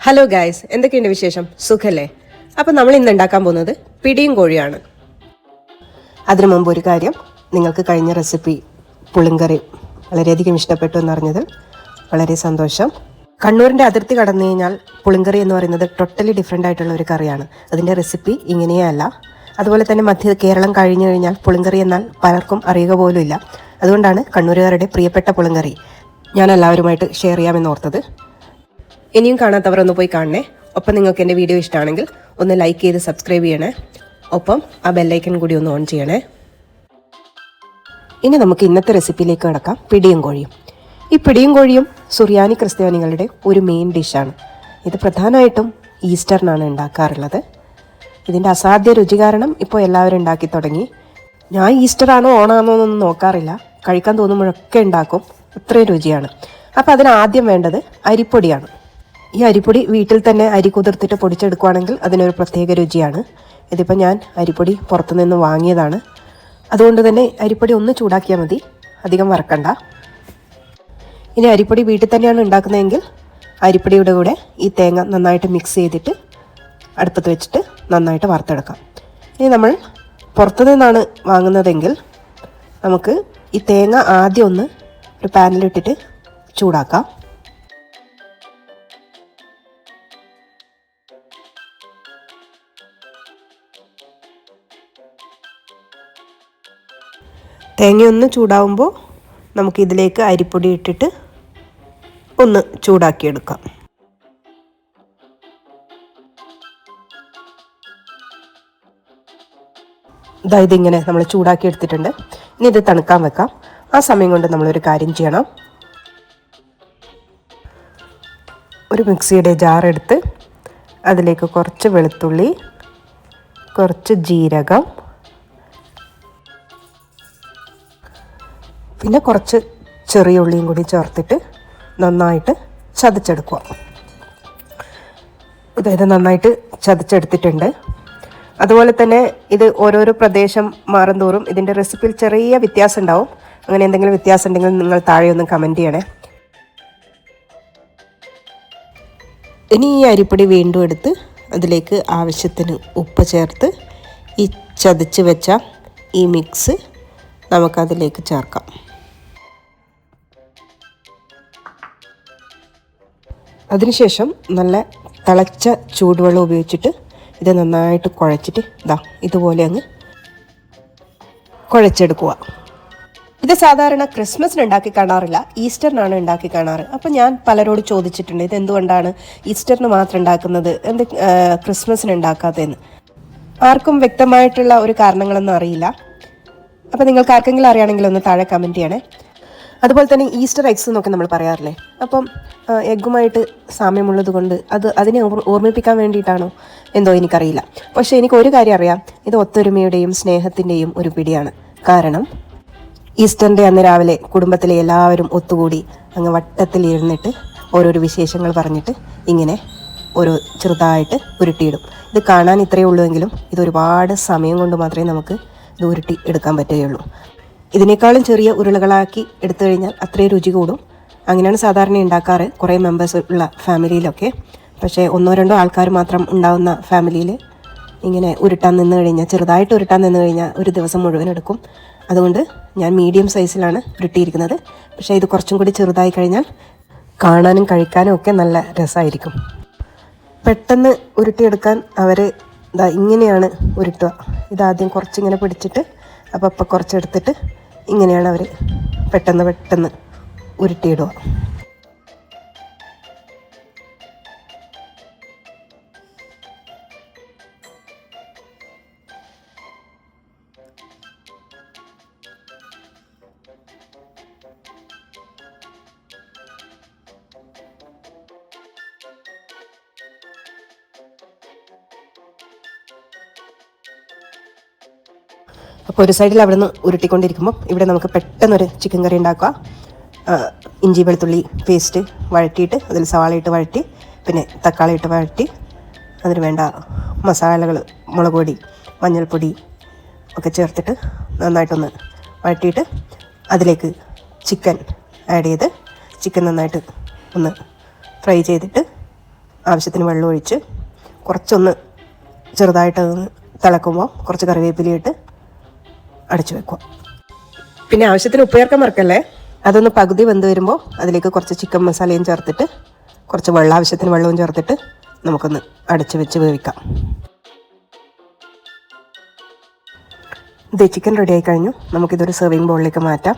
Hello guys, എന്തൊക്കെയുണ്ട് വിശേഷം? സുഖല്ലേ? അപ്പം നമ്മൾ ഇന്ന് ഉണ്ടാക്കാൻ പോകുന്നത് പിടിയും കോഴിയാണ്. അതിനു മുമ്പ് ഒരു കാര്യം, നിങ്ങൾക്ക് കഴിഞ്ഞ റെസിപ്പി പുളിങ്കറി വളരെയധികം ഇഷ്ടപ്പെട്ടു എന്നറിഞ്ഞത് വളരെ സന്തോഷം. കണ്ണൂരിൻ്റെ അതിർത്തി കടന്നു കഴിഞ്ഞാൽ പുളിങ്കറി എന്ന് പറയുന്നത് ടോട്ടലി ഡിഫറെൻ്റ് ആയിട്ടുള്ള ഒരു കറിയാണ്. അതിൻ്റെ റെസിപ്പി ഇങ്ങനെയേ അല്ല. അതുപോലെ തന്നെ മധ്യ കേരളം കഴിഞ്ഞു കഴിഞ്ഞാൽ പുളിങ്കറി എന്നാൽ പലർക്കും അറിയുക പോലും ഇല്ല. അതുകൊണ്ടാണ് കണ്ണൂരുകാരുടെ പ്രിയപ്പെട്ട പുളിങ്കറി ഞാൻ എല്ലാവരുമായിട്ട് ഷെയർ ചെയ്യാമെന്ന് ഓർത്തത്. ഇനിയും കാണാത്തവർ ഒന്ന് പോയി കാണണേ. ഒപ്പം നിങ്ങൾക്ക് എൻ്റെ വീഡിയോ ഇഷ്ടമാണെങ്കിൽ ഒന്ന് ലൈക്ക് ചെയ്ത് സബ്സ്ക്രൈബ് ചെയ്യണേ. ഒപ്പം ആ ബെല്ലൈക്കൺ കൂടി ഒന്ന് ഓൺ ചെയ്യണേ. ഇനി നമുക്ക് ഇന്നത്തെ റെസിപ്പിയിലേക്ക് കിടക്കാം. പിടിയും കോഴിയും. ഈ പിടിയും കോഴിയും സുറിയാനി ക്രിസ്ത്യാനികളുടെ ഒരു മെയിൻ ഡിഷാണ്. ഇത് പ്രധാനമായിട്ടും ഈസ്റ്ററിനാണ് ഉണ്ടാക്കാറുള്ളത്. ഇതിൻ്റെ അസാധ്യ രുചി കാരണം ഇപ്പോൾ എല്ലാവരും ഉണ്ടാക്കി തുടങ്ങി. ഞാൻ ഈസ്റ്റർ ആണോ ഓണാണോ എന്നൊന്നും നോക്കാറില്ല. കഴിക്കാൻ തോന്നുമ്പോഴൊക്കെ ഉണ്ടാക്കും. അത്രയും രുചിയാണ്. അപ്പോൾ അതിന് ആദ്യം വേണ്ടത് അരിപ്പൊടിയാണ്. ഈ അരിപ്പൊടി വീട്ടിൽ തന്നെ അരി കുതിർത്തിട്ട് പൊടിച്ചെടുക്കുകയാണെങ്കിൽ അതിനൊരു പ്രത്യേക രുചിയാണ്. ഇതിപ്പോൾ ഞാൻ അരിപ്പൊടി പുറത്തുനിന്ന് വാങ്ങിയതാണ്. അതുകൊണ്ട് തന്നെ അരിപ്പൊടി ഒന്ന് ചൂടാക്കിയാൽ മതി, അധികം വറക്കണ്ട. ഇനി അരിപ്പൊടി വീട്ടിൽ തന്നെയാണ് ഉണ്ടാക്കുന്നതെങ്കിൽ അരിപ്പൊടിയുടെ കൂടെ ഈ തേങ്ങ നന്നായിട്ട് മിക്സ് ചെയ്തിട്ട് അടുപ്പത്ത് വെച്ചിട്ട് നന്നായിട്ട് വറുത്തെടുക്കാം. ഇനി നമ്മൾ പുറത്തു നിന്നാണ് വാങ്ങുന്നതെങ്കിൽ നമുക്ക് ഈ തേങ്ങ ആദ്യം ഒന്ന് ഒരു പാനിലിട്ടിട്ട് ചൂടാക്കാം. തേങ്ങയൊന്ന് ചൂടാവുമ്പോൾ നമുക്കിതിലേക്ക് അരിപ്പൊടി ഇട്ടിട്ട് ഒന്ന് ചൂടാക്കിയെടുക്കാം. ഇതിങ്ങനെ നമ്മൾ ചൂടാക്കി എടുത്തിട്ടുണ്ട്. ഇനി ഇത് തണുക്കാൻ വെക്കാം. ആ സമയം കൊണ്ട് നമ്മളൊരു കാര്യം ചെയ്യണം. ഒരു മിക്സിയുടെ ജാർ എടുത്ത് അതിലേക്ക് കുറച്ച് വെളുത്തുള്ളി, കുറച്ച് ജീരകം, പിന്നെ കുറച്ച് ചെറിയ ഉള്ളിയും കൂടി ചേർത്തിട്ട് നന്നായിട്ട് ചതച്ചെടുക്കുക. ഇത് നന്നായിട്ട് ചതച്ചെടുത്തിട്ടുണ്ട്. അതുപോലെ തന്നെ ഇത് ഓരോരോ പ്രദേശം മാറും തോറും ഇതിൻ്റെ റെസിപ്പിയിൽ ചെറിയ വ്യത്യാസം ഉണ്ടാവും. അങ്ങനെ എന്തെങ്കിലും വ്യത്യാസം ഉണ്ടെങ്കിൽ നിങ്ങൾ താഴെ ഒന്ന് കമൻറ്റ് ചെയ്യണേ. ഇനി ഈ അരിപ്പൊടി വീണ്ടും എടുത്ത് അതിലേക്ക് ആവശ്യത്തിന് ഉപ്പ് ചേർത്ത് ഈ ചതച്ച് വെച്ച ഈ മിക്സ് നമുക്കതിലേക്ക് ചേർക്കാം. അതിനുശേഷം നല്ല തിളച്ച ചൂടുവെള്ളം ഉപയോഗിച്ചിട്ട് ഇത് നന്നായിട്ട് കുഴച്ചിട്ട് ഇതുപോലെ അങ്ങ് കുഴച്ചെടുക്കുക. ഇത് സാധാരണ ക്രിസ്മസിന് ഉണ്ടാക്കി കാണാറില്ല, ഈസ്റ്ററിനാണ് ഉണ്ടാക്കി കാണാറ്. അപ്പം ഞാൻ പലരോട് ചോദിച്ചിട്ടുണ്ട്, ഇത് എന്തുകൊണ്ടാണ് ഈസ്റ്ററിന് മാത്രം ഉണ്ടാക്കുന്നത്, ക്രിസ്മസിന് ഉണ്ടാക്കാത്തതെന്ന്. ആർക്കും വ്യക്തമായിട്ടുള്ള ഒരു കാരണങ്ങളൊന്നും അറിയില്ല. അപ്പം നിങ്ങൾക്ക് ആർക്കെങ്കിലും അറിയുകയാണെങ്കിൽ ഒന്ന് താഴെ കമൻറ്റ് ചെയ്യണേ. അതുപോലെ തന്നെ ഈസ്റ്റർ എഗ്സ് എന്നൊക്കെ നമ്മൾ പറയാറില്ലേ, അപ്പം എഗ്ഗുമായിട്ട് സാമ്യമുള്ളത് കൊണ്ട് അതിനെ ഓർമ്മിപ്പിക്കാൻ വേണ്ടിയിട്ടാണോ എന്തോ എനിക്കറിയില്ല. പക്ഷേ എനിക്കൊരു കാര്യം അറിയാം, ഇത് ഒത്തൊരുമയുടെയും സ്നേഹത്തിൻ്റെയും ഒരു പിടിയാണ്. കാരണം ഈസ്റ്ററിൻ്റെ അന്ന് രാവിലെ കുടുംബത്തിലെ എല്ലാവരും ഒത്തുകൂടി അങ്ങ് വട്ടത്തിൽ ഇരുന്നിട്ട് ഓരോരോ വിശേഷങ്ങൾ പറഞ്ഞിട്ട് ഇങ്ങനെ ഓരോ ചെറുതായിട്ട് ഉരുട്ടിയിടും. ഇത് കാണാൻ ഇത്രയേ ഉള്ളൂവെങ്കിലും ഇതൊരുപാട് സമയം കൊണ്ട് മാത്രമേ നമുക്ക് ഇത് ഉരുട്ടി എടുക്കാൻ പറ്റുകയുള്ളൂ. ഇതിനേക്കാളും ചെറിയ ഉരുളകളാക്കി എടുത്തു കഴിഞ്ഞാൽ അത്രയും രുചി കൂടും. അങ്ങനെയാണ് സാധാരണ ഉണ്ടാക്കാറ് കുറേ മെമ്പേഴ്സ് ഉള്ള ഫാമിലിയിലൊക്കെ. പക്ഷേ ഒന്നോ രണ്ടോ ആൾക്കാർ മാത്രം ഉണ്ടാകുന്ന ഫാമിലിയിൽ ഇങ്ങനെ ഉരുട്ടാൻ നിന്ന് കഴിഞ്ഞാൽ, ചെറുതായിട്ട് ഉരുട്ടാൻ നിന്ന് കഴിഞ്ഞാൽ ഒരു ദിവസം മുഴുവൻ എടുക്കും. അതുകൊണ്ട് ഞാൻ മീഡിയം സൈസിലാണ് ഉരുട്ടിയിരിക്കുന്നത്. പക്ഷേ ഇത് കുറച്ചും കൂടി ചെറുതായി കഴിഞ്ഞാൽ കാണാനും കഴിക്കാനും ഒക്കെ നല്ല രസമായിരിക്കും. പെട്ടെന്ന് ഉരുട്ടിയെടുക്കാൻ അവർ ഇങ്ങനെയാണ് ഉരുട്ടുക. ഇതാദ്യം കുറച്ചിങ്ങനെ പിടിച്ചിട്ട് അപ്പം കുറച്ചെടുത്തിട്ട് ഇങ്ങനെയാണ് അവർ പെട്ടെന്ന് ഉരുട്ടിയിടുക. അപ്പോൾ ഒരു സൈഡിൽ അവിടെ നിന്ന് ഉരുട്ടിക്കൊണ്ടിരിക്കുമ്പോൾ ഇവിടെ നമുക്ക് പെട്ടെന്നൊരു ചിക്കൻ കറി ഉണ്ടാക്കുക. ഇഞ്ചി വെളുത്തുള്ളി പേസ്റ്റ് വഴറ്റിയിട്ട് അതിൽ സവാള ഇട്ട് വഴറ്റി, പിന്നെ തക്കാളി ഇട്ട് വഴറ്റി, അതിന് വേണ്ട മസാലകൾ മുളക് പൊടി, മഞ്ഞൾപ്പൊടി ഒക്കെ ചേർത്തിട്ട് നന്നായിട്ടൊന്ന് വഴറ്റിയിട്ട് അതിലേക്ക് ചിക്കൻ ആഡ് ചെയ്ത് ചിക്കൻ നന്നായിട്ട് ഒന്ന് ഫ്രൈ ചെയ്തിട്ട് ആവശ്യത്തിന് വെള്ളം ഒഴിച്ച് കുറച്ചൊന്ന് ചെറുതായിട്ടൊന്ന് തിളക്കുമ്പോൾ കുറച്ച് കറിവേപ്പിലയിട്ട് അടച്ചു വെക്കുക. പിന്നെ ആവശ്യത്തിന് ഉപ്പ് ചേർക്കാൻ മറക്കല്ലേ. അതൊന്ന് പകുതി വെന്ത് വരുമ്പോൾ അതിലേക്ക് കുറച്ച് ചിക്കൻ മസാലയും ചേർത്തിട്ട് കുറച്ച് ആവശ്യത്തിന് വെള്ളവും ചേർത്തിട്ട് നമുക്കൊന്ന് അടച്ച് വെച്ച് വേവിക്കാം. ഇത് ചിക്കൻ റെഡി ആയി കഴിഞ്ഞു. നമുക്കിതൊരു സെർവിങ് ബൗളിലേക്ക് മാറ്റാം.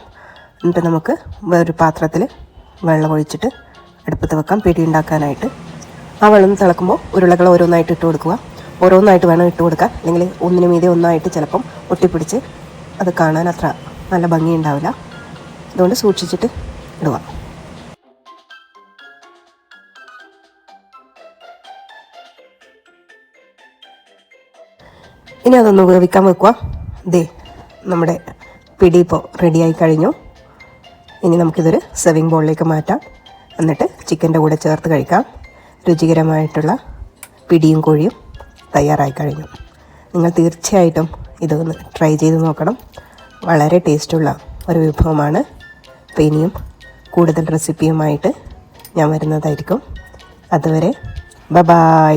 എന്നിട്ട് നമുക്ക് വേറൊരു പാത്രത്തിൽ വെള്ളം ഒഴിച്ചിട്ട് അടുപ്പത്ത് വെക്കാം പിടി ഉണ്ടാക്കാനായിട്ട്. ആ വെള്ളം തിളക്കുമ്പോൾ ഉരുളകൾ ഓരോന്നായിട്ട് ഇട്ട് കൊടുക്കുക. ഓരോന്നായിട്ട് വേണം ഇട്ട് കൊടുക്കാൻ, അല്ലെങ്കിൽ ഒന്നിനു മീതെ ഒന്നായിട്ട് ചിലപ്പം ഒട്ടിപ്പിടിച്ച് അത് കാണാൻ അത്ര നല്ല ഭംഗി ഉണ്ടാവില്ല. അതുകൊണ്ട് സൂക്ഷിച്ചിട്ട് ഇടുക. ഇനി അതൊന്ന് വേവിക്കാൻ വെക്കുക. നമ്മുടെ പിടി ഇപ്പോൾ റെഡിയായി കഴിഞ്ഞു. ഇനി നമുക്കിതൊരു സെർവിങ് ബൗളിലേക്ക് മാറ്റാം. എന്നിട്ട് ചിക്കൻ്റെ കൂടെ ചേർത്ത് കഴിക്കാം. രുചികരമായിട്ടുള്ള പിടിയും കോഴിയും തയ്യാറായി കഴിഞ്ഞു. നിങ്ങൾ തീർച്ചയായിട്ടും ഇതൊന്ന് ട്രൈ ചെയ്ത് നോക്കണം. വളരെ ടേസ്റ്റുള്ള ഒരു വിഭവമാണ്. അപ്പോൾ ഇനിയും കൂടുതൽ റെസിപ്പിയുമായിട്ട് ഞാൻ വരുന്നതായിരിക്കും. അതുവരെ ബൈ.